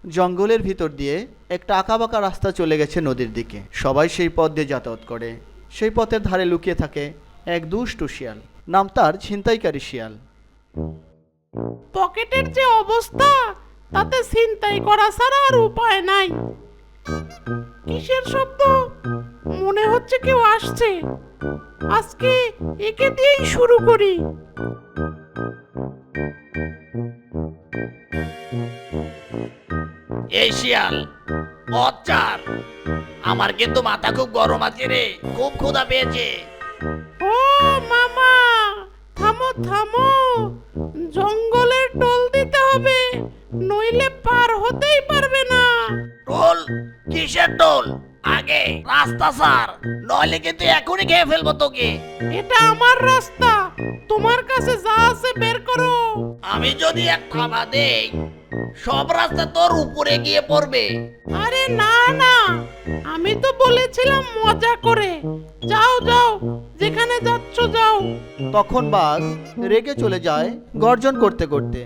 জঙ্গলের ভিতর দিয়ে একটা আঁকাবাঁকা রাস্তা চলে গেছে নদীর দিকে। সবাই সেই পথ দিয়ে যাতায়াত করে। সেই পথের ধারে লুকিয়ে থাকে এক দুষ্টু শিয়াল, নাম তার ছিনতাইকারী শিয়াল। পকেটের যে অবস্থা, তাতে ছিনতাই করা ছাড়া আর উপায় নাই। কিসের শব্দ? মনে হচ্ছে কেউ আসছে। আজকে একে দিয়েই শুরু করি। এই শিয়াল অচার, আমার কিন্তু মাথা খুব গরম আছে রে, খুব ক্ষুধা পেয়েছে। ও মামা, থামো থামো, জঙ্গলের টোল দিতে হবে, নইলে পার হতেই পারবে না। টোল? কিসের টোল? আগে রাস্তা ছাড়, নইলে কিন্তু এখনই খেয়ে ফেলবো তোকে। এটা আমার রাস্তা, তোমার কাছে যা আছে বের করো। আমি যদি এক থাবা দেই, সব রাস্তা তোর উপরে গিয়ে পড়বে। আরে না না, আমি তো বলেছিলাম মজা করে। যাও যাও, যেখানে যাচ্ছ যাও। তখন বাঘ রেগে চলে যায় গর্জন করতে করতে।